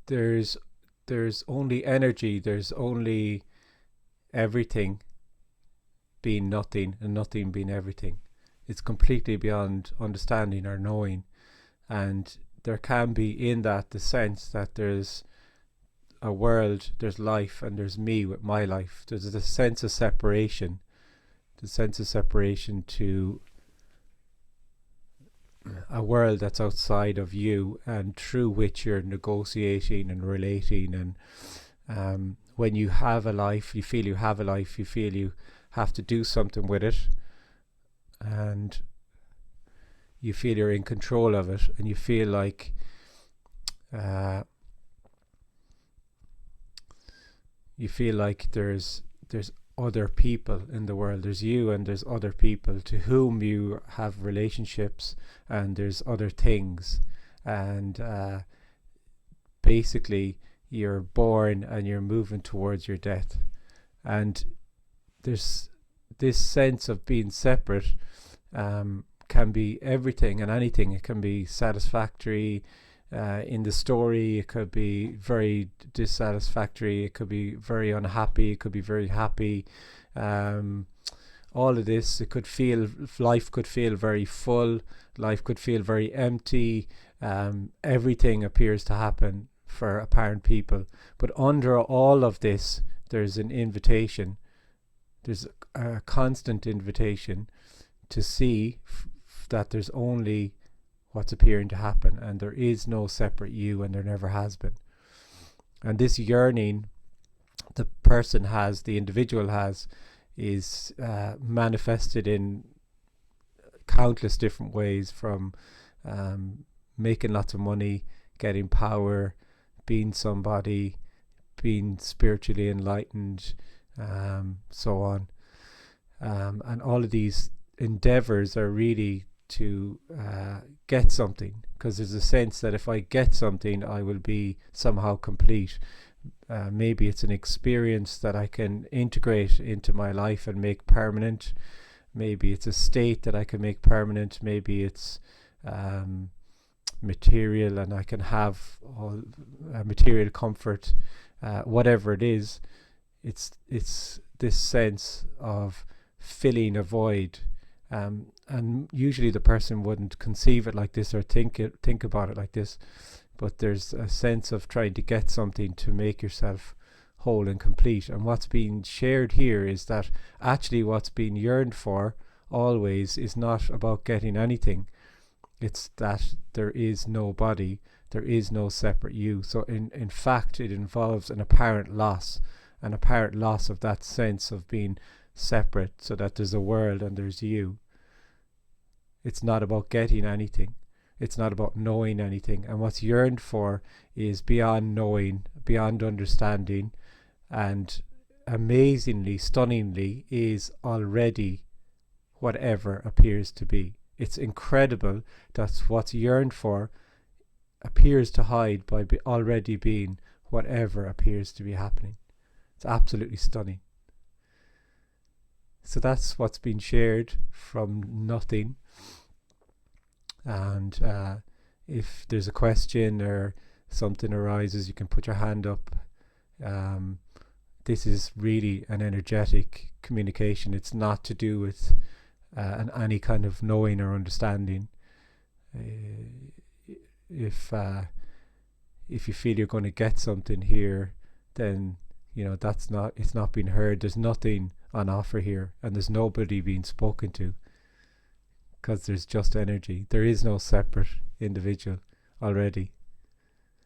there's only energy, there's only everything being nothing and nothing being everything. It's completely beyond understanding or knowing. And there can be in that the sense that there's a world, there's life, and there's me with my life. There's a sense of separation, the sense of separation to a world that's outside of you and through which you're negotiating and relating. And when you have a life, you feel you have a life, you feel you have to do something with it, and you feel you're in control of it, and you feel like there's other people in the world. There's you and there's other people to whom you have relationships, and there's other things, and basically you're born and you're moving towards your death. And there's this sense of being separate, can be everything and anything. It can be satisfactory in the story, it could be very dissatisfactory, it could be very unhappy, it could be very happy. All of this, it could feel, life could feel very full, life could feel very empty. Everything appears to happen for apparent people, but under all of this there's an invitation, there's a constant invitation to see that there's only what's appearing to happen, and there is no separate you, and there never has been. And this yearning the person has, the individual has, is manifested in countless different ways, from making lots of money, getting power, being somebody, being spiritually enlightened, so on. And all of these endeavors are really to get something, because there's a sense that if I get something, I will be somehow complete. Maybe it's an experience that I can integrate into my life and make permanent. Maybe it's a state that I can make permanent. Maybe it's material, and I can have all material comfort. Whatever it is, it's this sense of filling a void. And usually the person wouldn't conceive it like this or think about it like this, but there's a sense of trying to get something to make yourself whole and complete. And what's being shared here is that actually what's being yearned for always is not about getting anything. It's that there is no body, there is no separate you. So in fact it involves an apparent loss of that sense of being separate, so that there's a world and there's you. It's not about getting anything, it's not about knowing anything. And what's yearned for is beyond knowing, beyond understanding, and amazingly, stunningly, is already whatever appears to be. It's incredible that what's yearned for appears to hide by already being whatever appears to be happening. It's absolutely stunning. So that's what's been shared from nothing. And if there's a question or something arises, you can put your hand up. This is really an energetic communication. It's not to do with any kind of knowing or understanding. If you feel you're going to get something here, then it's not being heard. There's nothing on offer here, and there's nobody being spoken to, because there's just energy. There is no separate individual already.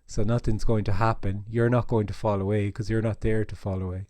So nothing's going to happen. You're not going to fall away, because you're not there to fall away.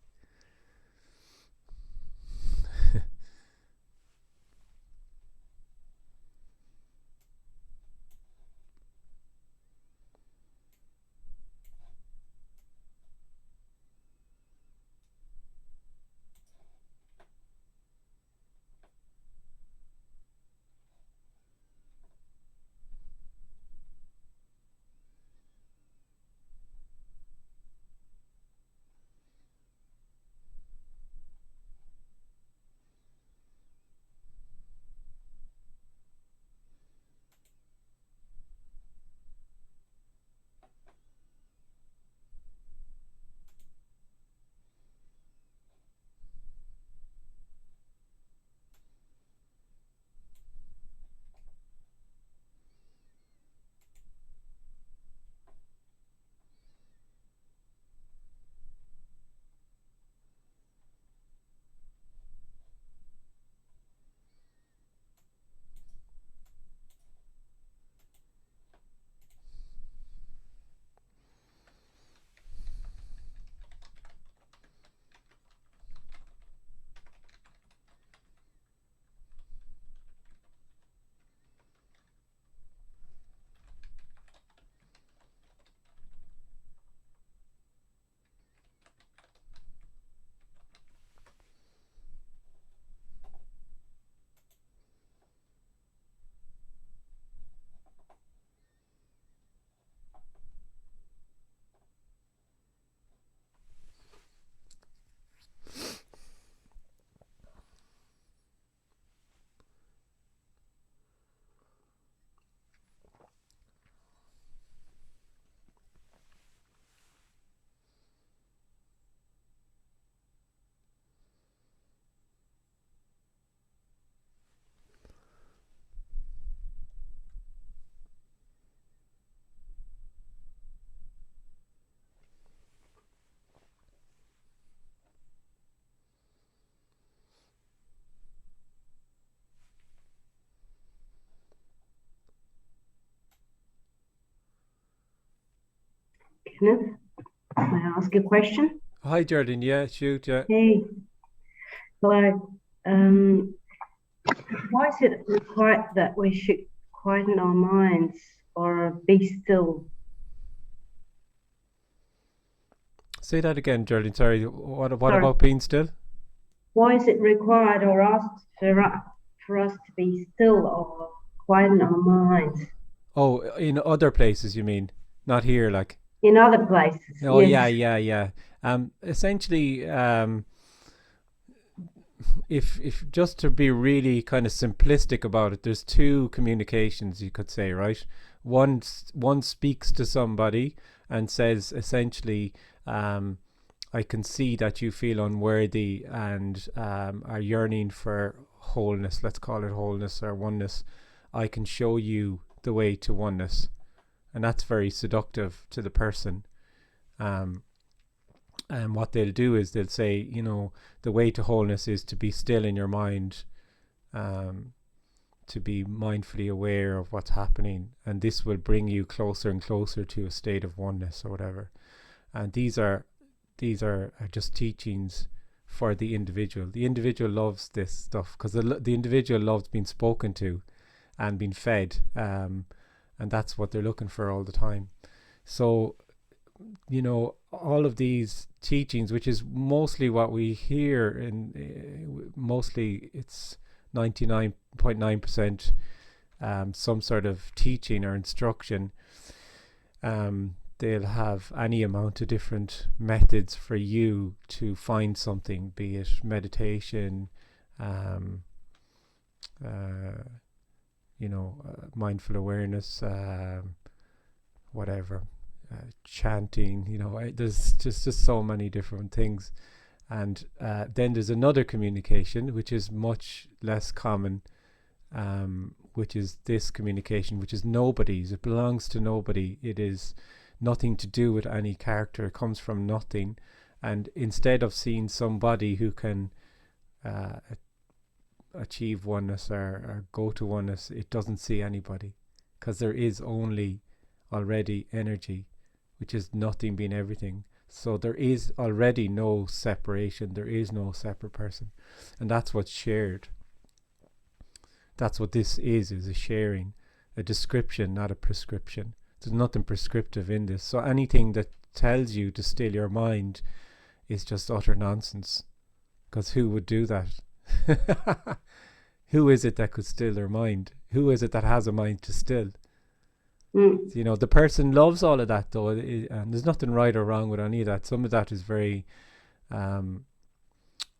Kenneth, may I ask a question? Hi, Jordan. Yeah, shoot. Yeah. Hey, hello. Um, why is it required that we should quieten our minds or be still? Say that again, Jordan. Sorry. What Sorry, about being still? why is it required or asked for us to be still or quieten our minds Oh, in other places, you mean? Not here, like. in other places? Oh, Yes. yeah, yeah, yeah. Essentially, if just to be really kind of simplistic about it, there's two communications you could say, right? One speaks to somebody and says essentially, um, I can see that you feel unworthy and are yearning for wholeness. Let's call it wholeness or oneness. I can show you the way to oneness, and that's very seductive to the person. Um, and what they'll do is they'll say, the way to wholeness is to be still in your mind, um, to be mindfully aware of what's happening, and this will bring you closer and closer to a state of oneness or whatever. And these are just teachings for the individual. The individual loves this stuff because the individual loves being spoken to and being fed, and that's what they're looking for all the time. So all of these teachings, which is mostly what we hear, mostly it's 99.9% some sort of teaching or instruction. They'll have any amount of different methods for you to find something, be it meditation, um, uh, mindful awareness, whatever, chanting. There's just so many different things. And then there's another communication which is much less common, which is this communication, which is nobody's. It belongs to nobody. It is nothing to do with any character. It comes from nothing. And instead of seeing somebody who can achieve oneness or go to oneness, it doesn't see anybody, because there is only already energy, which is nothing being everything. So there is already no separation. There is no separate person. And that's what's shared. That's what this is a sharing, a description, not a prescription. There's nothing prescriptive in this. So anything that tells you to still your mind is just utter nonsense. Because who would do that? Who is it that could still their mind? Who is it that has a mind to still? The person loves all of that, though, and there's nothing right or wrong with any of that. Some of that is very,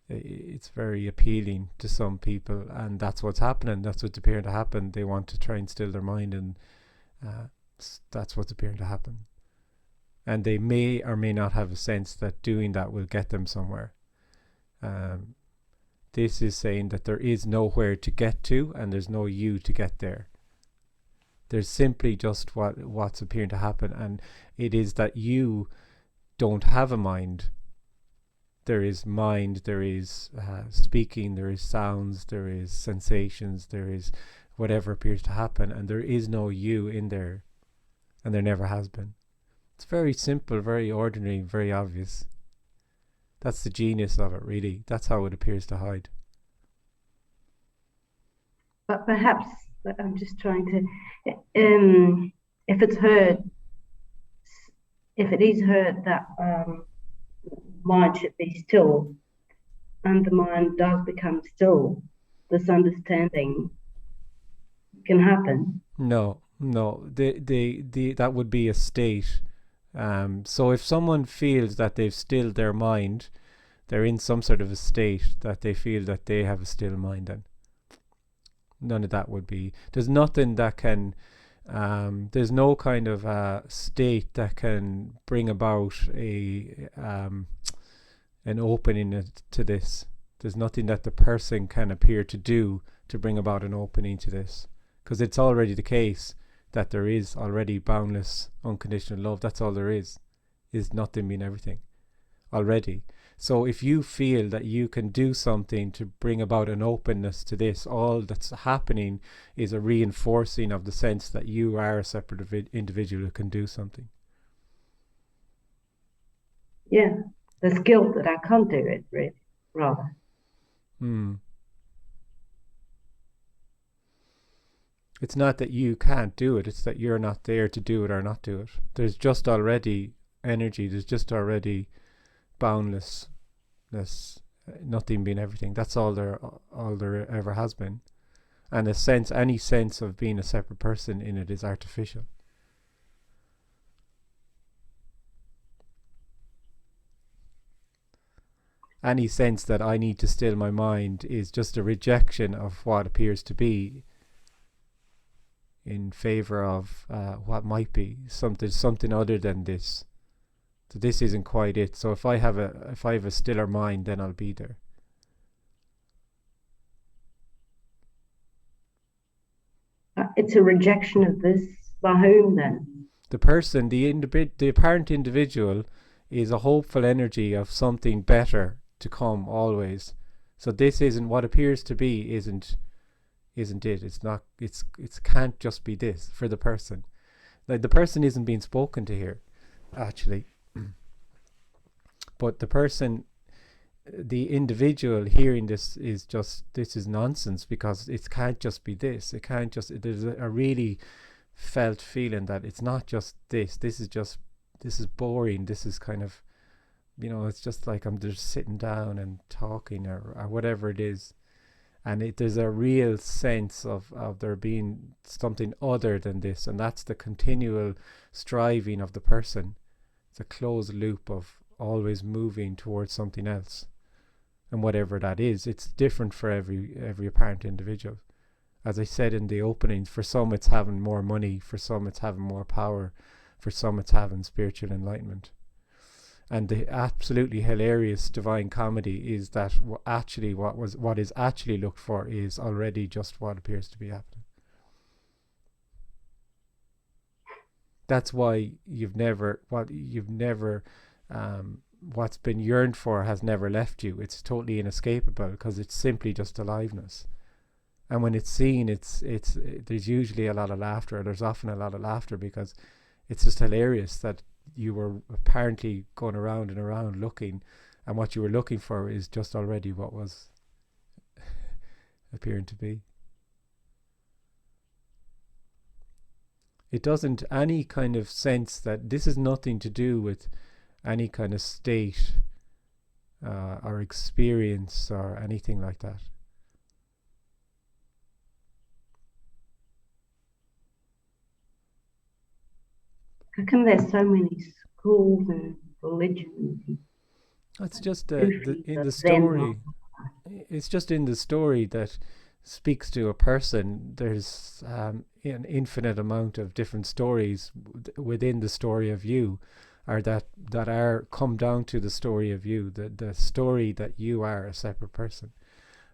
it's very appealing to some people, and that's what's happening. That's what's appearing to happen. They want to try and still their mind, and that's what's appearing to happen. And they may or may not have a sense that doing that will get them somewhere. This is saying that there is nowhere to get to, and there's no you to get there. There's simply just what's appearing to happen, and it is that you don't have a mind. There is mind, there is speaking, there is sounds, there is sensations, there is whatever appears to happen, and there is no you in there, and there never has been. It's very simple, very ordinary, very obvious. That's the genius of it, really. That's how it appears to hide. But perhaps I'm just trying to, if it's heard, if it is heard that mind should be still, and the mind does become still, this understanding can happen. No, that would be a state. So if someone feels that they've stilled their mind, they're in some sort of a state that they feel that they have a still mind. Then none of that would be. There's nothing that can. There's no kind of state that can bring about an opening to this. There's nothing that the person can appear to do to bring about an opening to this, because it's already the case that there is already boundless, unconditional love. That's all there is nothing being everything already. So if you feel that you can do something to bring about an openness to this, all that's happening is a reinforcing of the sense that you are a separate individual who can do something. Yeah, there's guilt that I can't do it, really, rather. It's not that you can't do it, it's that you're not there to do it or not do it. There's just already energy, there's just already boundlessness, nothing being everything. That's all there ever has been. And any sense of being a separate person in it is artificial. Any sense that I need to still my mind is just a rejection of what appears to be in favor of what might be something other than this. So this isn't quite it. So if I have a stiller mind, then I'll be there. It's a rejection of this by whom then? The person, the apparent individual, is a hopeful energy of something better to come always. So this isn't what appears to be. Isn't it? It's not. It can't just be this for the person. Like the person isn't being spoken to here, actually. But the person, the individual hearing this is nonsense, because it can't just be this. It can't just. There's a really felt feeling that it's not just this. This is boring. This is kind of, it's just like I'm just sitting down and talking or whatever it is. And there's a real sense of there being something other than this, and that's the continual striving of the person. It's a closed loop of always moving towards something else, and whatever that is, it's different for every apparent individual. As I said in the openings, for some it's having more money, for some it's having more power, for some it's having spiritual enlightenment. And the absolutely hilarious divine comedy is that what is actually looked for is already just what appears to be happening. That's why what's been yearned for has never left you. It's totally inescapable, because it's simply just aliveness. And when it's seen, there's usually a lot of laughter. There's often a lot of laughter, because it's just hilarious that you were apparently going around and around looking, and what you were looking for is just already what was appearing to be. It doesn't any kind of sense that this is nothing to do with any kind of state or experience or anything like that. How come there's so many schools and religions? It's just in the story. It's just in the story that speaks to a person. There's an infinite amount of different stories within the story of you, or that are come down to the story of you, the story that you are a separate person.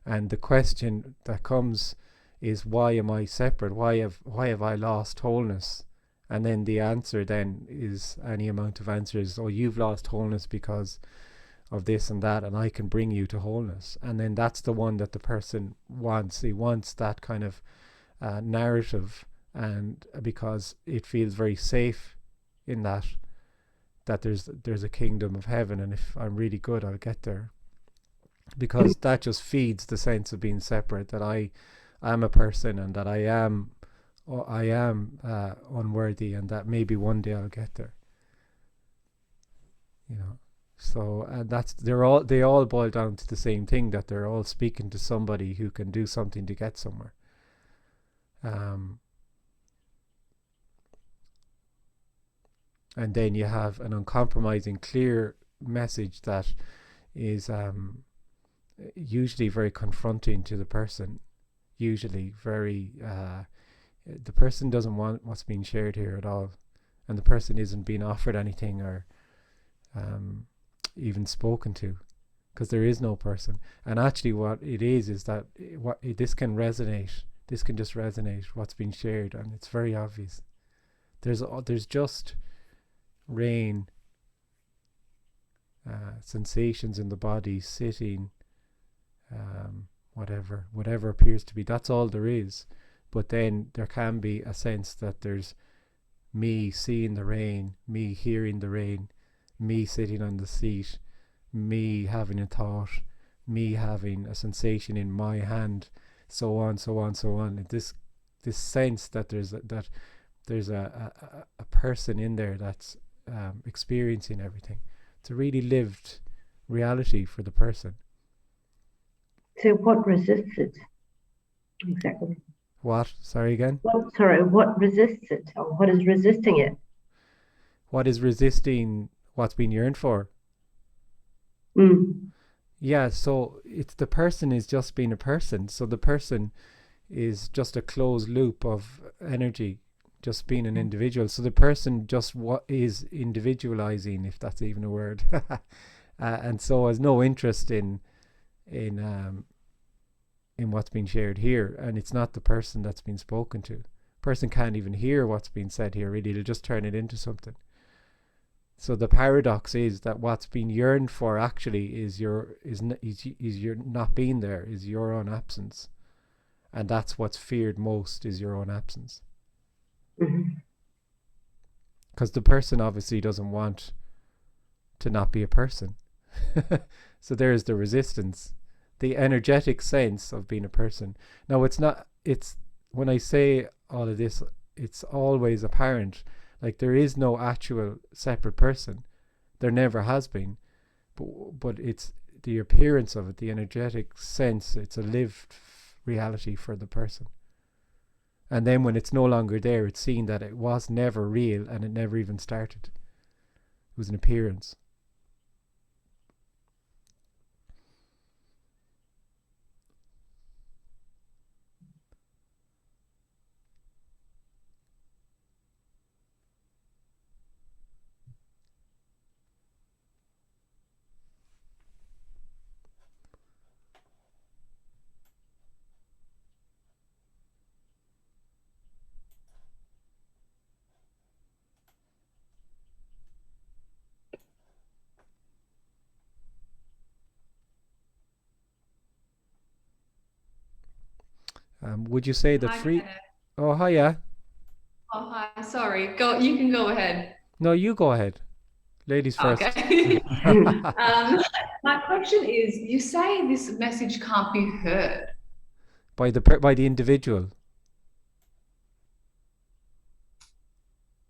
And the question that comes is, why am I separate? Why have I lost wholeness? And then the answer then is any amount of answers. Oh, you've lost wholeness because of this and that, and I can bring you to wholeness. And then that's the one that the person wants. He wants that kind of narrative, and because it feels very safe in that there's a kingdom of heaven, and if I'm really good, I'll get there. Because that just feeds the sense of being separate, that I am a person, and that I am unworthy, and that maybe one day I'll get there. So they all boil down to the same thing, that they're all speaking to somebody who can do something to get somewhere. And then you have an uncompromising, clear message that is usually very confronting to the person. Usually very the person doesn't want what's being shared here at all, and the person isn't being offered anything or even spoken to, because there is no person. And actually what it is that this can resonate. This can just resonate, what's being shared, and it's very obvious. There's just rain, sensations in the body, sitting, whatever appears to be. That's all there is. But then there can be a sense that there's me seeing the rain, me hearing the rain, me sitting on the seat, me having a thought, me having a sensation in my hand, so on, so on, so on. This sense that there's a person in there that's experiencing everything. It's a really lived reality for the person. So what resists it exactly? What? Sorry again? What resists it, or what is resisting it? What is resisting what's being yearned for? Mm. Yeah, so it's the person is just being a person. So the person is just a closed loop of energy, just being an individual. So the person just what is individualizing, if that's even a word, and so has no interest in what's being shared here, and it's not the person that's been spoken to. Person can't even hear what's being said here. Really, it'll just turn it into something. So the paradox is that what's being yearned for actually is your not being there, is your own absence, and that's what's feared most, is your own absence. Because the person obviously doesn't want to not be a person. So there's the resistance, the energetic sense of being a person. Now it's when I say all of this, it's always apparent. Like there is no actual separate person. There never has been. But it's the appearance of it, the energetic sense. It's a lived reality for the person. And then when it's no longer there, it's seen that it was never real and it never even started. It was an appearance. Would you say that Hi, free? Kenneth. Oh, hiya. Oh, hi. Sorry. Go. You can go ahead. No, you go ahead. Ladies first. Okay. My question is, you say this message can't be heard. By the individual.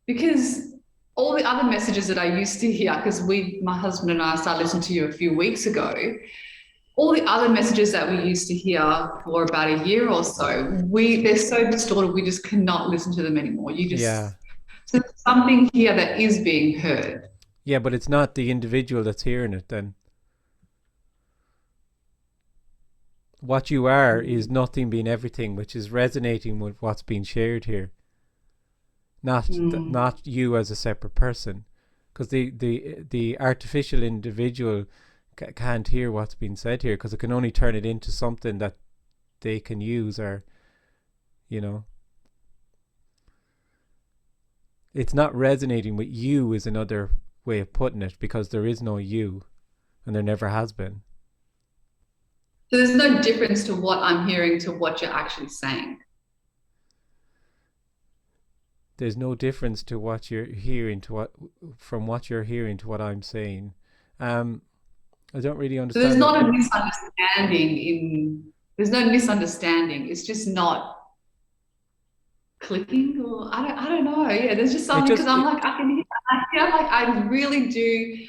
Because all the other messages that I used to hear, because my husband and I started listening to you a few weeks ago, all the other messages that we used to hear for about a year or so, they're so distorted, we just cannot listen to them anymore. Yeah. So there's something here that is being heard. Yeah, but it's not the individual that's hearing it then. What you are is nothing being everything, which is resonating with what's being shared here. Not you as a separate person, because the artificial individual can't hear what's being said here, because it can only turn it into something that they can use, or it's not resonating with you is another way of putting it, because there is no you, and there never has been. So there's no difference to what I'm hearing to what you're actually saying. There's no difference to what you're hearing from what you're hearing to what I'm saying. I don't really understand. So there's not a misunderstanding there's no misunderstanding. It's just not clicking, or I don't know. Yeah, there's just something, because I'm like, I feel like I really do.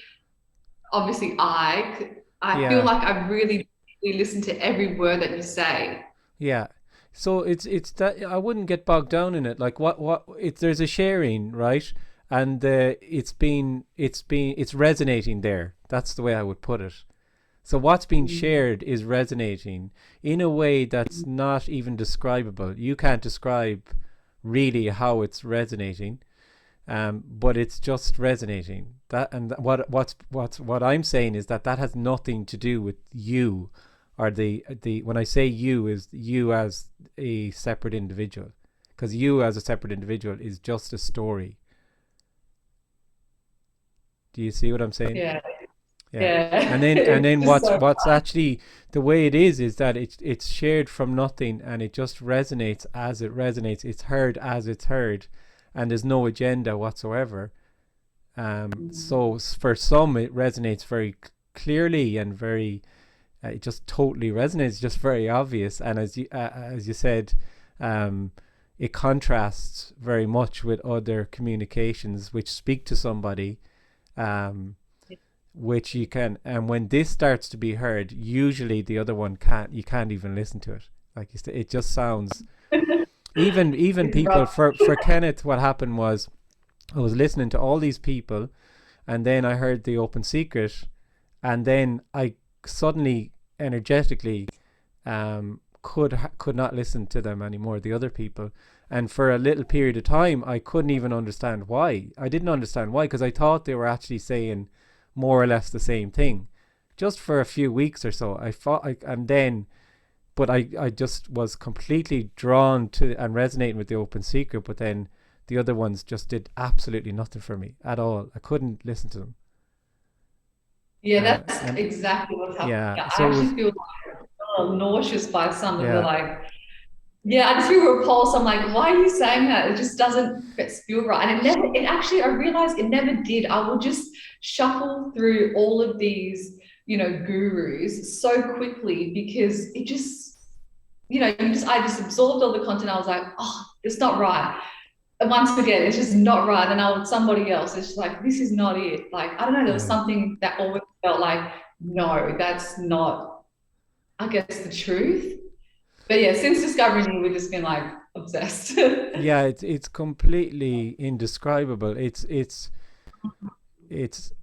Obviously, I feel like I really listen to every word that you say. Yeah. So it's that I wouldn't get bogged down in it. Like there's a sharing, right? And it's resonating there. That's the way I would put it. So what's being shared is resonating in a way that's not even describable. You can't describe really how it's resonating, but it's just resonating. What I'm saying is that has nothing to do with you, or the when I say you, is you as a separate individual, because you as a separate individual is just a story. Do you see what I'm saying? Yeah. And then what's actually the way it is that it's shared from nothing, and it just resonates as it resonates. It's heard as it's heard, and there's no agenda whatsoever. So for some it resonates very clearly and very it just totally resonates, just very obvious. And as you said, it contrasts very much with other communications which speak to somebody, which you can, and when this starts to be heard, usually the other one you can't even listen to it. Like you said, it just sounds even people, for Kenneth, what happened was I was listening to all these people, and then I heard the open secret, and then I suddenly energetically could not listen to them anymore, the other people. And for a little period of time I couldn't even understand why. I didn't understand why, because I thought they were actually saying more or less the same thing. Just for a few weeks or so I thought but I just was completely drawn to and resonating with the open secret, but then the other ones just did absolutely nothing for me at all. I couldn't listen to them. Yeah, that's exactly what's happening. Yeah, I actually feel like a little nauseous by some of the I just feel repulsed. I'm like, why are you saying that? It just doesn't feel right. And I realized it never did. I will just shuffle through all of these, gurus so quickly, because it just, I just absorbed all the content. I was like, oh, it's not right. And once again, it's just not right. And somebody else, it's just like, this is not it. Like, I don't know, there was something that always felt like, no, that's not, I guess, the truth. But yeah, since discovering you, we've just been like obsessed. Yeah, it's completely indescribable. It's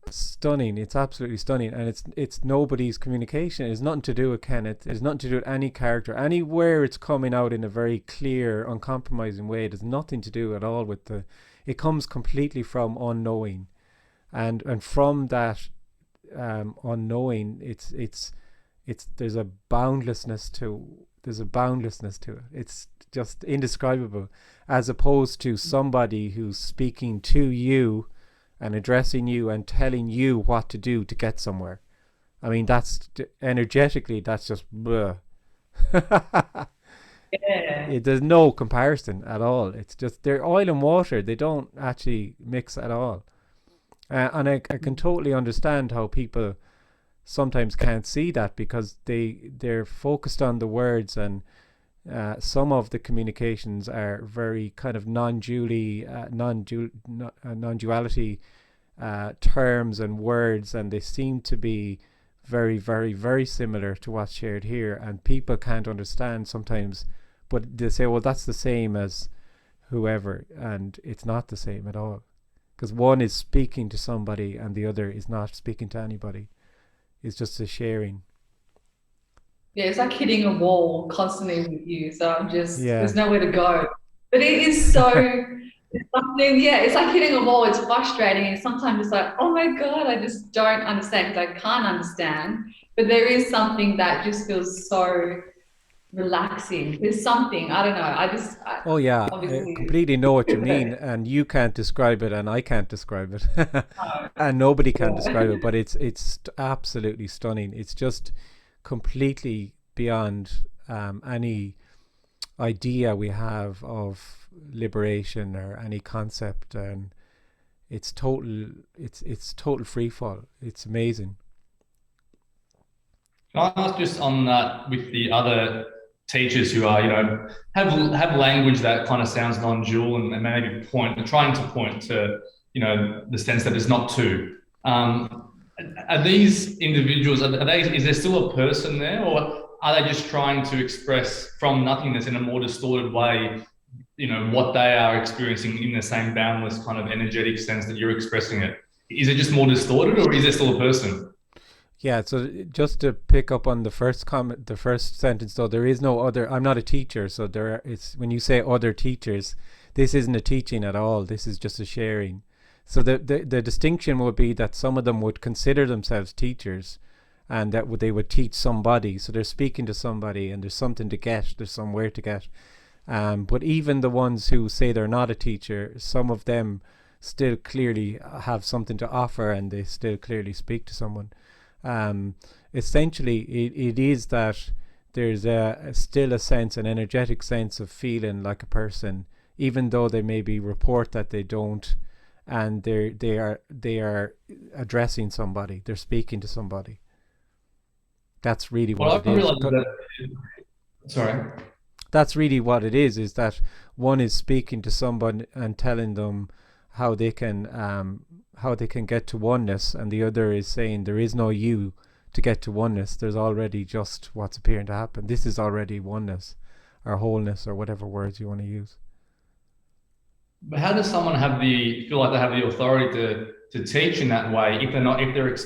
stunning. It's absolutely stunning, and it's nobody's communication. It's nothing to do with Kenneth. It's nothing to do with any character. Anywhere it's coming out in a very clear, uncompromising way. It has nothing to do at all with it comes completely from unknowing, and from that unknowing, it's there's a boundlessness to it. It's just indescribable, as opposed to somebody who's speaking to you and addressing you and telling you what to do to get somewhere. I mean, that's energetically, that's just bleh. There's no comparison at all. It's just, they're oil and water. They don't actually mix at all. And I can totally understand how people sometimes can't see that, because they're focused on the words, and some of the communications are very kind of non-duality terms and words, and they seem to be very, very, very similar to what's shared here, and people can't understand sometimes, but they say, well, that's the same as whoever, and it's not the same at all, because one is speaking to somebody and the other is not speaking to anybody. It's just a sharing. Yeah, it's like hitting a wall constantly with you. So I'm just, there's nowhere to go. But it is so, it's like hitting a wall. It's frustrating. And sometimes it's like, oh my God, I just don't understand, because I can't understand. But there is something that just feels so relaxing. There's something, I don't know. I completely know what you mean, and you can't describe it, and I can't describe it, and nobody can describe it. But it's absolutely stunning. It's just completely beyond any idea we have of liberation or any concept, and it's total free fall. It's amazing. Can I ask just on that, with the other teachers who are, have language that kind of sounds non-dual, and maybe trying to point to, the sense that there's not two. Are these individuals, is there still a person there, or are they just trying to express from nothingness in a more distorted way, what they are experiencing in the same boundless kind of energetic sense that you're expressing it? Is it just more distorted, or is there still a person? Yeah, so just to pick up on the first comment, the first sentence, though, there is no other. I'm not a teacher, so it's when you say other teachers, this isn't a teaching at all. This is just a sharing. So the distinction would be that some of them would consider themselves teachers, and that they would teach somebody. So they're speaking to somebody, and there's something to get. There's somewhere to get. But even the ones who say they're not a teacher, some of them still clearly have something to offer, and they still clearly speak to someone. Essentially it is that there's still a sense, an energetic sense of feeling like a person, even though they maybe report that they don't, and they are addressing somebody, they're speaking to somebody. That's really Well, what I it is. realized that. Sorry. That's really what it is that one is speaking to someone and telling them how they can get to oneness, and the other is saying there is no you to get to oneness. There's already just what's appearing to happen. This is already oneness or wholeness or whatever words you want to use. But how does someone feel like they have the authority to teach in that way if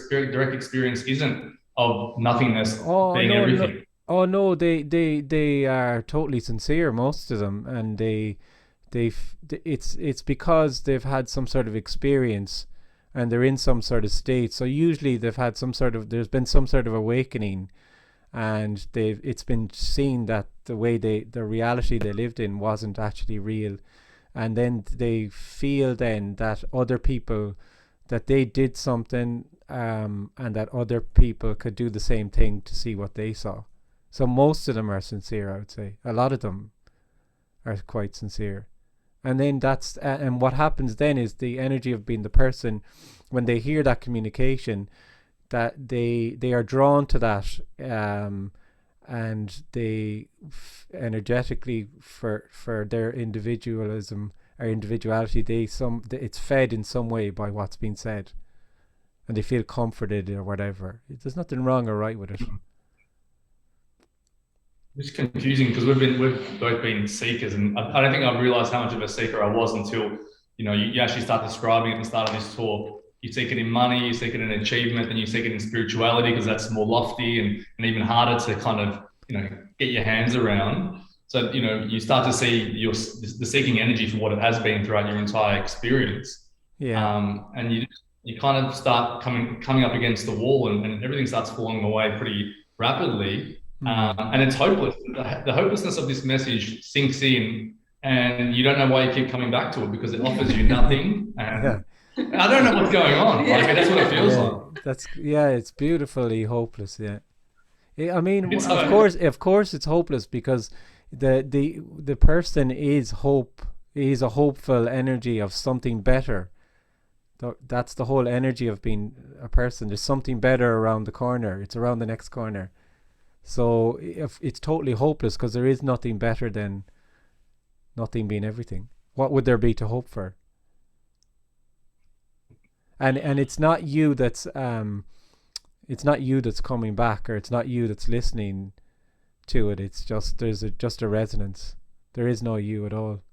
their direct experience isn't of nothingness being everything? Oh no, they are totally sincere, most of them, and it's because they've had some sort of experience, and they're in some sort of state. So usually there's been some sort of awakening, and it's been seen that the reality they lived in wasn't actually real, and then they feel then that other people, that they did something, and that other people could do the same thing to see what they saw. So most of them are sincere, I would say. A lot of them are quite sincere. And then and what happens then is the energy of being the person, when they hear that communication, that they are drawn to that, and they energetically, for their individualism or individuality, it's fed in some way by what's being said, and they feel comforted or whatever. There's nothing wrong or right with it. It's confusing because we've both been seekers, and I don't think I've realized how much of a seeker I was until you actually start describing at the start of this talk. You seek it in money, you seek it in achievement, and you seek it in spirituality because that's more lofty and even harder to kind of get your hands around. So you start to see the seeking energy for what it has been throughout your entire experience. Yeah. And you kind of start coming up against the wall, and everything starts falling away pretty rapidly. And it's hopeless. The hopelessness of this message sinks in, and you don't know why you keep coming back to it because it offers you nothing. And I don't know what's going on. Like that's what it feels like. It's beautifully hopeless. Yeah. I mean, of course, it's hopeless because the person is a hopeful energy of something better. That's the whole energy of being a person. There's something better around the corner. It's around the next corner. So if it's totally hopeless because there is nothing better than nothing being everything. What would there be to hope for? And it's not you that's coming back, or it's not you that's listening to it. It's just there's just a resonance. There is no you at all.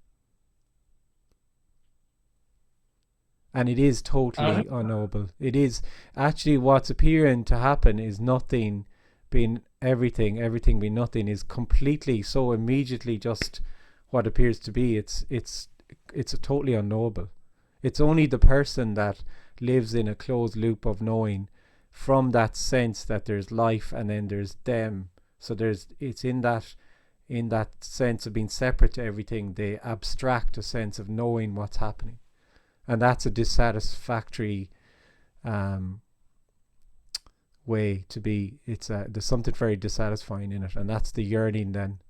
And it is totally unknowable. It is actually what's appearing to happen is nothing being everything being nothing is completely so immediately just what appears to be. It's totally unknowable. It's only the person that lives in a closed loop of knowing, from that sense that there's life and then there's them. So it's in that sense of being separate to everything, they abstract a sense of knowing what's happening, and that's a dissatisfactory way to be. There's something very dissatisfying in it, and that's the yearning then.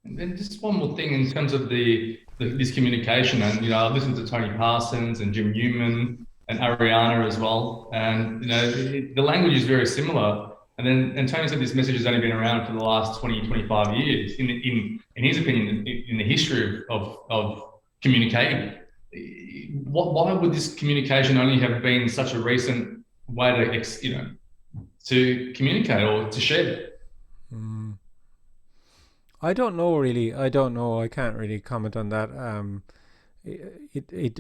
And then just one more thing in terms of this communication, and I listened to Tony Parsons and Jim Newman and Ariana as well, and the language is very similar. And Tony said this message has only been around for the last 20, 25 years. In his opinion, in the history of communicating, why would this communication only have been such a recent way to communicate or to share? I don't know really. I can't really comment on that.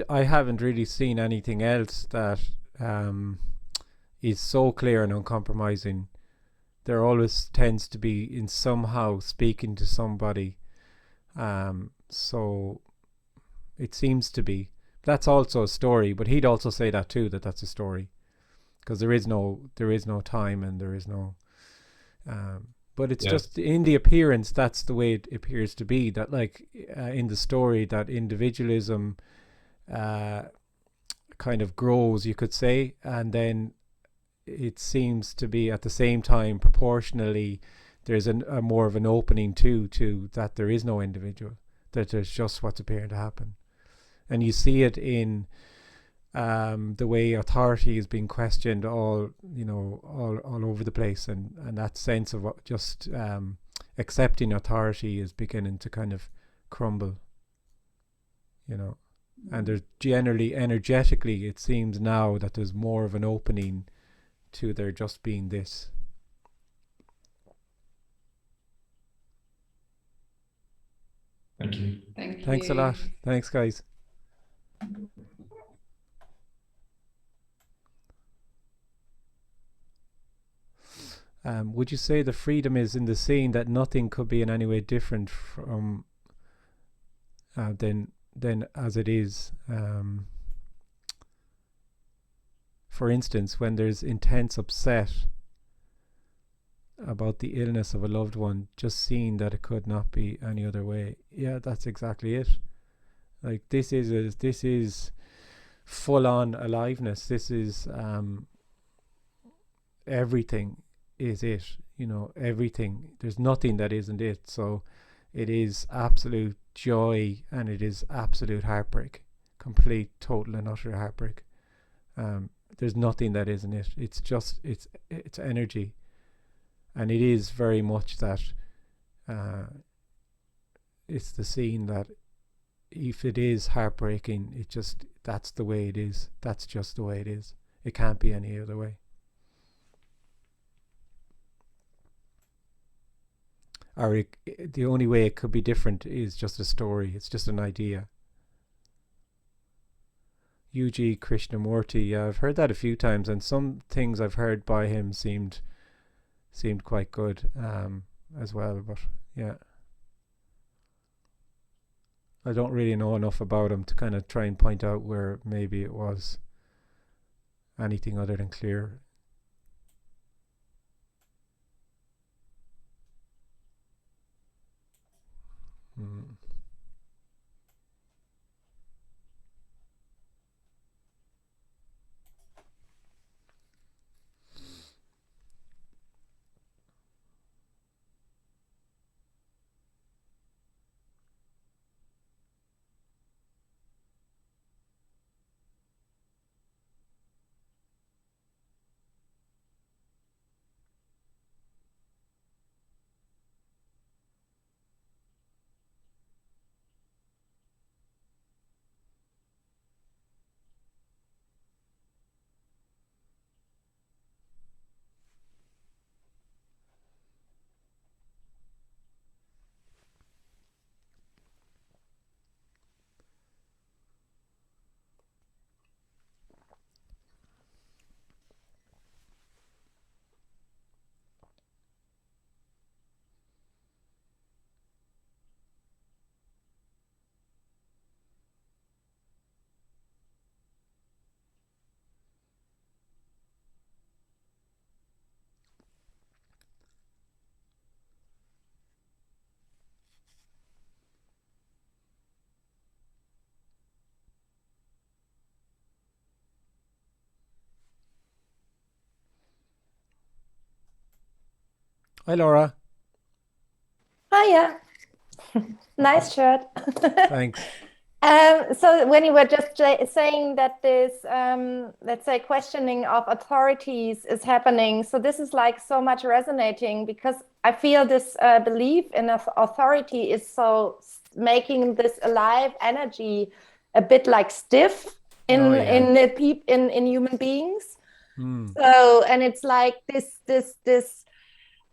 I haven't really seen anything else that is so clear and uncompromising. There always tends to be in somehow speaking to somebody. So it seems to be. That's also a story, but he'd also say that too, that's a story, because there is no time and there is no. But it's just in the appearance. That's the way it appears to be. That in the story, that individualism kind of grows, you could say, and then it seems to be at the same time proportionally there's a more of an opening to that there is no individual, that there's just what's appearing to happen. And you see it in the way authority is being questioned all over the place, and that sense of what just accepting authority is beginning to kind of crumble, and there's generally energetically, it seems now that there's more of an opening to there just being this. Thank you. Thanks a lot. Thanks, guys. Would you say the freedom is in the seeing that nothing could be in any way different from than as it is? For instance, when there's intense upset about the illness of a loved one, just seeing that it could not be any other way. Yeah, that's exactly it. Like this is full on aliveness. This is everything is it, everything. There's nothing that isn't it. So it is absolute joy, and it is absolute heartbreak, complete, total and utter heartbreak. There's nothing that isn't it. It's just it's energy, and it is very much that it's the scene that if it is heartbreaking, that's the way it is. That's just the way it is. It can't be any other way. Or the only way it could be different is just a story. It's just an idea. U.G. Krishnamurti, I've heard that a few times, and some things I've heard by him seemed quite good as well. But yeah, I don't really know enough about him to kind of try and point out where maybe it was anything other than clear. Hi, Laura. Hiya. Nice shirt. Thanks. So when you were just saying that this, let's say, questioning of authorities is happening, so this is like so much resonating, because I feel this belief in authority is so making this alive energy a bit like stiff in in human beings. So, and it's like this.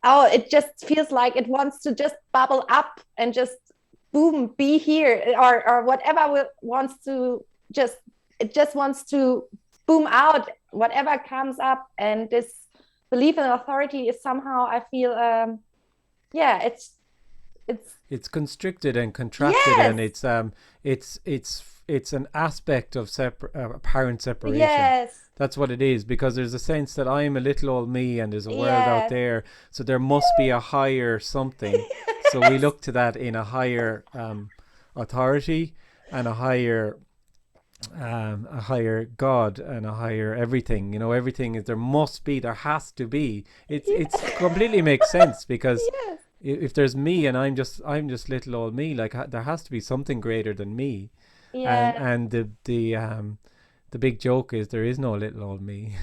Oh, it just feels like it wants to just bubble up and just boom, be here, or whatever wants to it just wants to boom out, whatever comes up. And this belief in authority is somehow, I feel, it's constricted and contracted, yes. And it's an aspect of apparent separation. Yes. That's what it is, because there's a sense that I'm a little old me and there's a world out there, so there must be a higher something. Yes. So we look to that in a higher authority and a higher a higher God and a higher everything. You know, everything is, there must be, there has to be. It's completely makes sense, because Yes. if there's me and I'm just little old me, like there has to be something greater than me. Yeah. And the big joke is there is no little old me.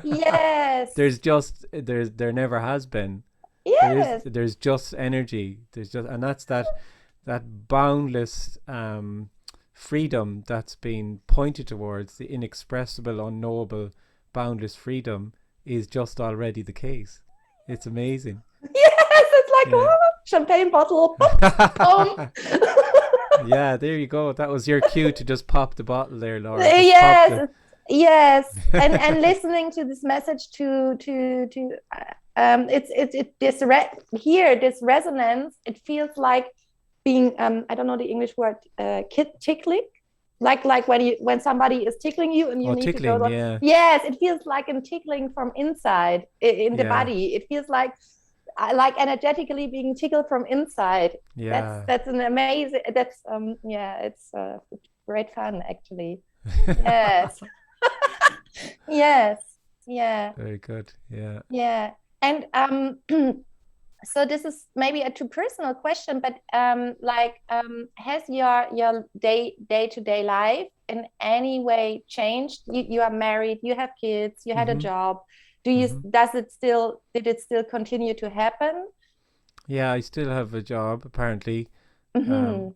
Yes. There never has been. Yes. There's just energy. And that's that boundless freedom that's been pointed towards, the inexpressible, unknowable, boundless freedom, is just already the case. It's amazing. Yes, it's like, Yeah. oh, champagne bottle. Boom. Yeah, there you go. That was your cue to just pop the bottle there, Laura. Just pop Yes, yes, and listening to this message this resonance, it feels like being I don't know the English word, tickling, like when somebody is tickling you and you need to go. tickling, yeah. Yes, it feels like a tickling from inside in the Yeah. body. It feels like energetically being tickled from inside. Yeah. That's an amazing. That's yeah, it's great fun actually. Yes. Yes. Yeah. Very good. Yeah. Yeah. And so this is maybe a too personal question, but has your day-to-day life in any way changed? You are married, you have kids, you had a job. Did it still continue to happen? Yeah, I still have a job apparently. Mm-hmm.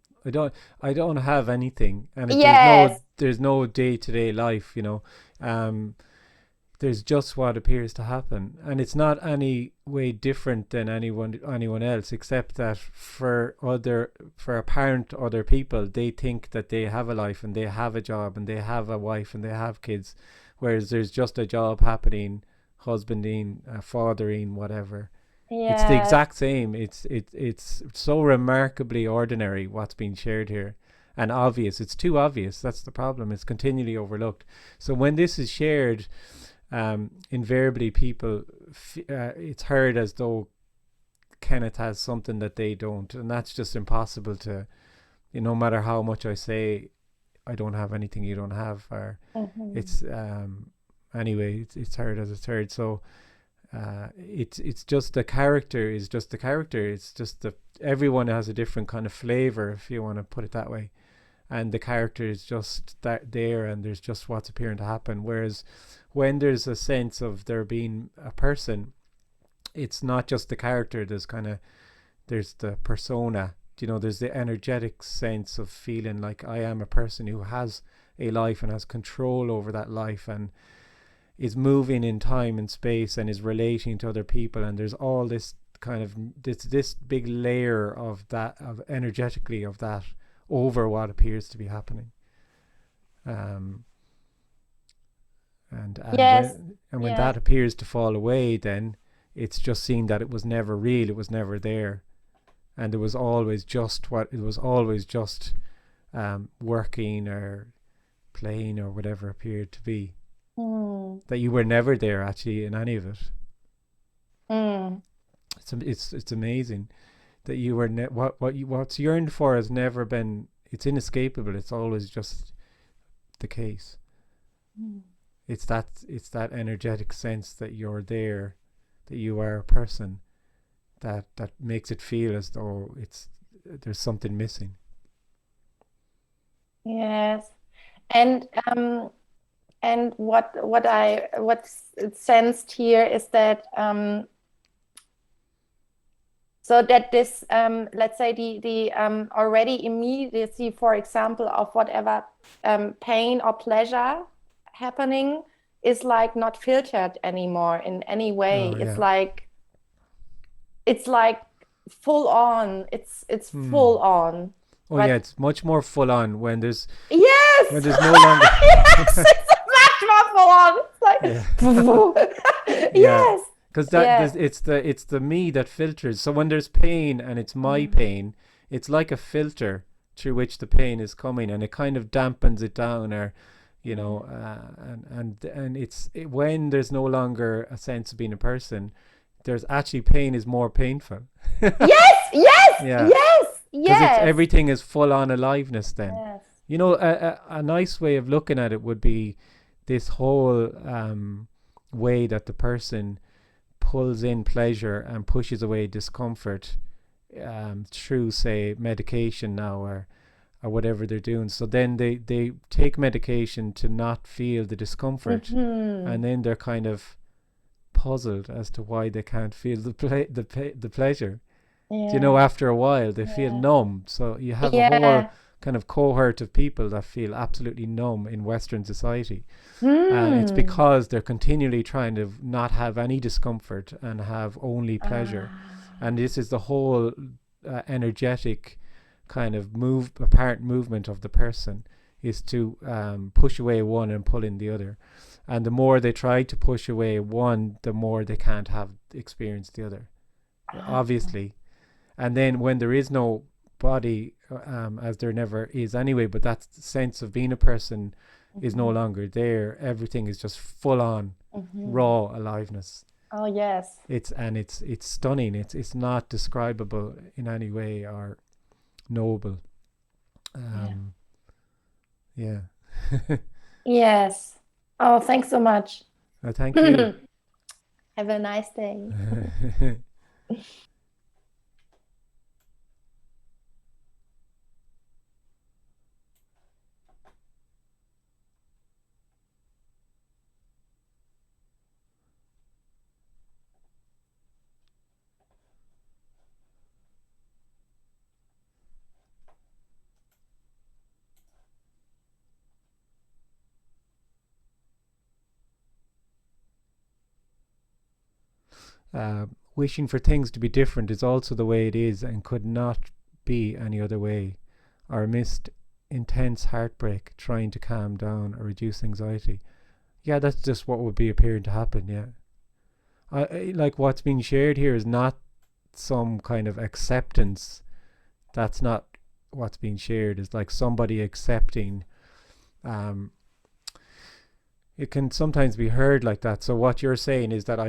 I don't have anything, and Yes. there's no day-to-day life, you know. There's just what appears to happen, and it's not any way different than anyone else, except that for apparent other people, they think that they have a life and they have a job and they have a wife and they have kids, whereas there's just a job happening, husbanding, fathering, whatever. It's the exact same. It's so remarkably ordinary what's being shared here, and obvious. It's too obvious. That's the problem. It's continually overlooked. So when this is shared, invariably people, it's heard as though Kenneth has something that they don't, and that's just impossible to, no matter how much I say, I don't have anything you don't have, or it's anyway, it's heard as it's heard. So it's just the character is just the character. It's just everyone has a different kind of flavor, if you want to put it that way, and the character is just that there, and there's just what's appearing to happen. Whereas when there's a sense of there being a person, it's not just the character. There's the persona. There's the energetic sense of feeling like I am a person who has a life and has control over that life and is moving in time and space and is relating to other people, and there's all this kind of this big layer of that, of energetically of that, over what appears to be happening. And Yes. when that appears to fall away, then it's just seeing that it was never real, it was never there, and it was always just working or playing or whatever appeared to be. That you were never there actually in any of it. It's amazing that you were what's yearned for has never been. It's inescapable. It's always just the case. It's that energetic sense that you're there, that you are a person, that makes it feel as though there's something missing. Yes, and what's sensed here is that so that this let's say the already immediacy, for example, of whatever pain or pleasure happening is like not filtered anymore in any way. It's like full on. It's full on. Oh yeah, it's much more full on when there's no longer yes, it's much more full on. It's like yes, because it's the me that filters. So when there's pain and it's my pain, it's like a filter through which the pain is coming, and it kind of dampens it down, or and when there's no longer a sense of being a person, there's actually pain is more painful. Yes. Because everything is full on aliveness then. You know, a nice way of looking at it would be this whole way that the person pulls in pleasure and pushes away discomfort through, say, medication now, or whatever they're doing. So then they take medication to not feel the discomfort, and then they're kind of puzzled as to why they can't feel the pleasure. Yeah. You know, after a while they feel numb. So you have a whole kind of cohort of people that feel absolutely numb in Western society. And it's because they're continually trying to not have any discomfort and have only pleasure. And this is the whole energetic kind of apparent movement of the person, is to push away one and pull in the other. And the more they try to push away one, the more they can't have experienced the other, obviously. And then when there is no body, as there never is anyway, but that sense of being a person is no longer there. Everything is just full on raw aliveness. Oh yes. It's stunning. It's not describable in any way or knowable. Yeah. Yes. Oh, thanks so much. Thank you. Have a nice day. Wishing for things to be different is also the way it is and could not be any other way, or amidst intense heartbreak, trying to calm down or reduce anxiety. Yeah, that's just what would be appearing to happen. Yeah, like what's being shared here is not some kind of acceptance. That's not what's being shared. It's like somebody accepting. It can sometimes be heard like that. So what you're saying is that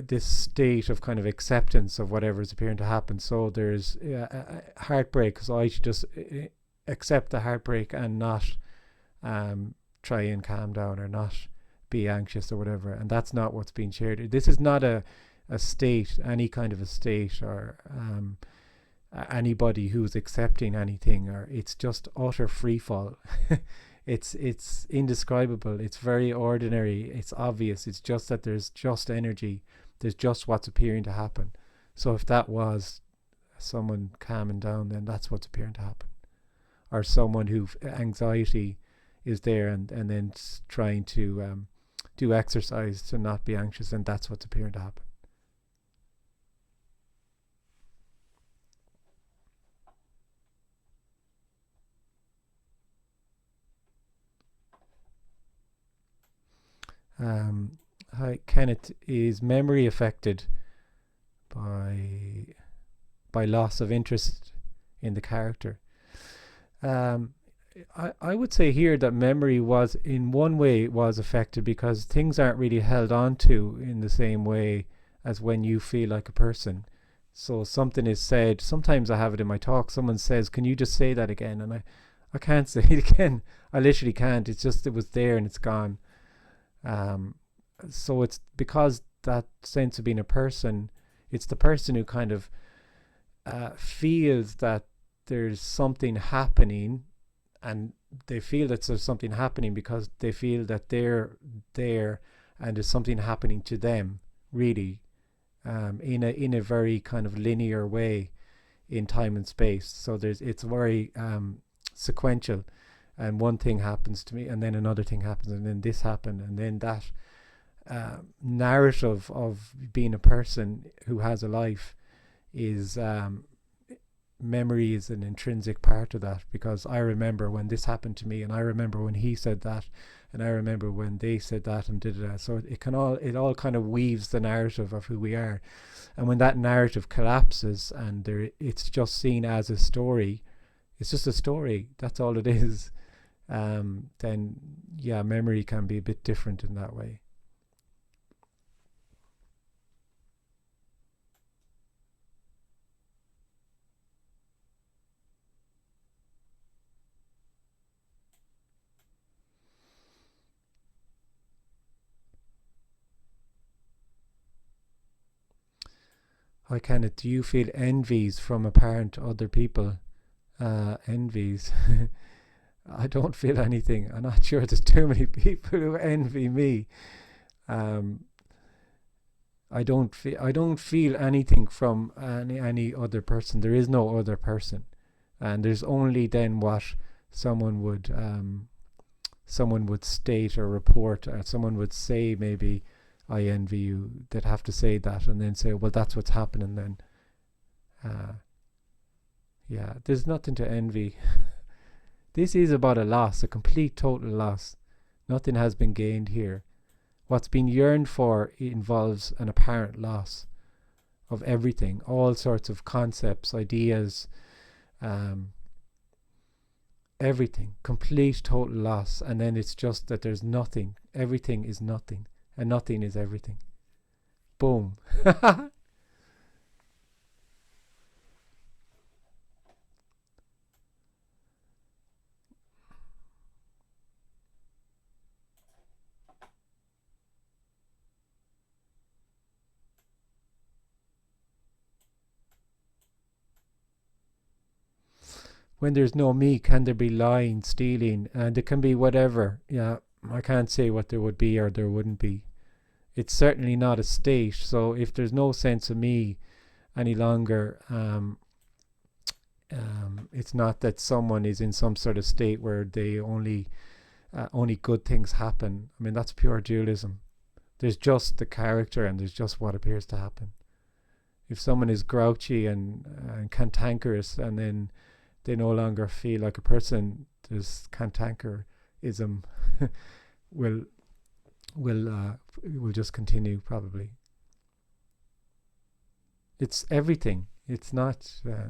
this state of kind of acceptance of whatever is appearing to happen. So there's heartbreak, so I should just accept the heartbreak and not try and calm down or not be anxious or whatever. And that's not what's being shared. This is not a state, any kind of a state, or anybody who's accepting anything, or it's just utter free fall. It's indescribable. It's very ordinary. It's obvious. It's just that there's just energy. There's just what's appearing to happen. So if that was someone calming down, then that's what's appearing to happen. Or someone who anxiety is there and then trying to do exercise to not be anxious, and that's what's appearing to happen. Hi, Kenneth. Is memory affected by loss of interest in the character? I would say here that memory was, in one way, was affected because things aren't really held on to in the same way as when you feel like a person. So something is said. Sometimes I have it in my talk. Someone says, "Can you just say that again?" And I can't say it again. I literally can't. It's just, it was there and it's gone. So it's because that sense of being a person, it's the person who kind of feels that there's something happening, and they feel that there's something happening because they feel that they're there and there's something happening to them, really, in a very kind of linear way in time and space. So it's very sequential, and one thing happens to me and then another thing happens and then this happened, and then that narrative of being a person who has a life is memory is an intrinsic part of that, because I remember when this happened to me, and I remember when he said that, and I remember when they said that and did that. So it all kind of weaves the narrative of who we are. And when that narrative collapses and it's just seen as a story, it's just a story, that's all it is, then yeah, memory can be a bit different in that way. Hi Kenneth, do you feel envies from apparent other people? Envies. I don't feel anything. I'm not sure there's too many people who envy me. Um, I don't feel anything from any other person. There is no other person, and there's only then what someone would state or report, or someone would say, maybe, I envy you. They'd have to say that and then say, well, that's what's happening then. Yeah, there's nothing to envy. This is about a loss, a complete total loss. Nothing has been gained here. What's been yearned for involves an apparent loss of everything, all sorts of concepts, ideas, everything, complete total loss. And then it's just that there's nothing. Everything is nothing, and nothing is everything. Boom. When there's no me, can there be lying, stealing? And there can be whatever. Yeah, I can't say what there would be or there wouldn't be. It's certainly not a state. So if there's no sense of me any longer, it's not that someone is in some sort of state where they only good things happen. I mean, that's pure dualism. There's just the character, and there's just what appears to happen. If someone is grouchy and cantankerous, and then they no longer feel like a person, this cantankerism will just continue, probably. It's everything. It's not. Yeah.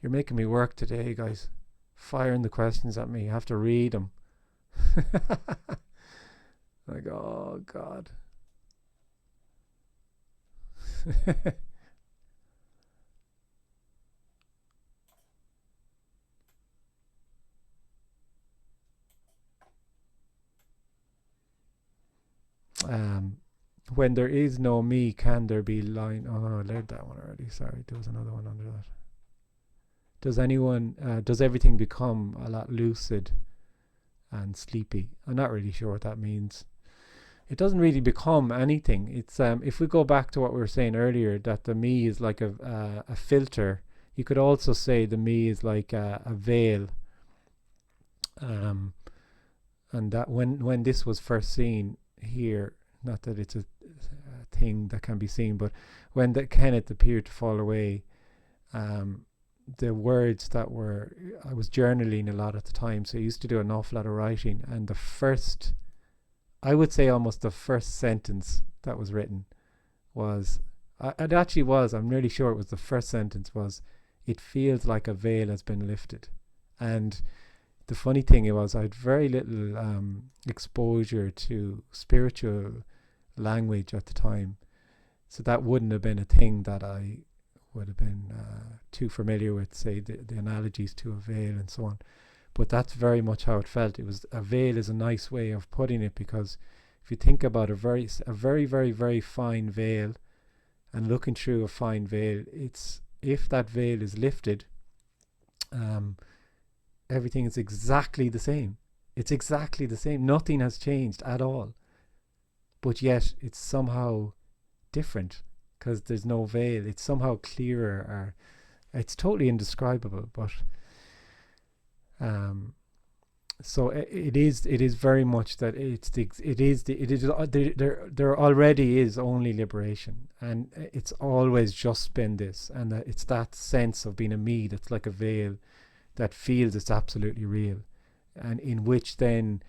You're making me work today, guys. Firing the questions at me. I have to read them. Like, oh God. When there is no me, can there be line? Oh no, I read that one already. Sorry, there was another one under that. Does everything become a lot lucid and sleepy? I'm not really sure what that means. It doesn't really become anything. It's if we go back to what we were saying earlier, that the me is like a filter. You could also say the me is like a veil. And that when this was first seen here, not that it's a thing that can be seen, but when the Kenneth appeared to fall away, the words that were, I was journaling a lot at the time, so I used to do an awful lot of writing, and the first, I would say almost the first sentence that was written was, it actually was, I'm nearly sure it was the first sentence was, it feels like a veil has been lifted. And the funny thing was, I had very little exposure to spiritual language at the time, so that wouldn't have been a thing that I would have been too familiar with, say the analogies to a veil and so on. But that's very much how it felt. It was, a veil is a nice way of putting it, because if you think about a very very fine veil, and looking through a fine veil, it's, if that veil is lifted, everything is exactly the same. It's exactly the same. Nothing has changed at all. But yet it's somehow different because there's no veil. It's somehow clearer, or it's totally indescribable. But so it is very much that there already is only liberation, and it's always just been this, and it's that sense of being a me that's like a veil that feels it's absolutely real, and in which then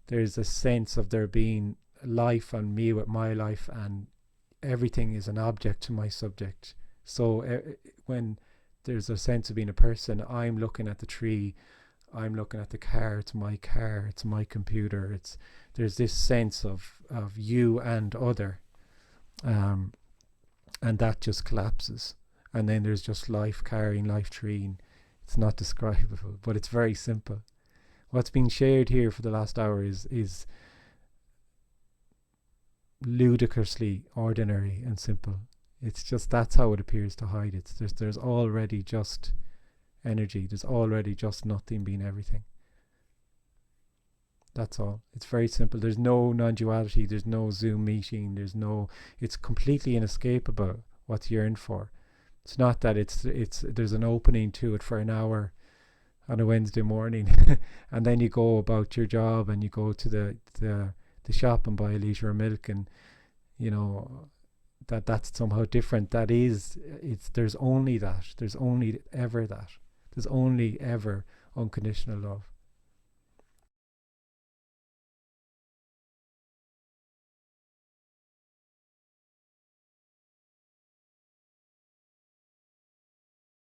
there's a sense of there being life and me with my life, and everything is an object to my subject. So when there's a sense of being a person, I'm looking at the tree, I'm looking at the car, it's my computer, there's this sense of you and other, and that just collapses, and then there's just life carrying, life treeing. It's not describable, but it's very simple. What's being shared here for the last hour is ludicrously ordinary and simple. It's just, that's how it appears to hide. There's already just energy. There's already just nothing being everything. That's all. It's very simple. There's no non-duality. There's no Zoom meeting. It's completely inescapable what's yearned for. It's not that there's an opening to it for an hour on a Wednesday morning and then you go about your job and you go to the shop and buy a litre of milk, and you know that's somehow different. There's only that. There's only ever that. There's only ever unconditional love.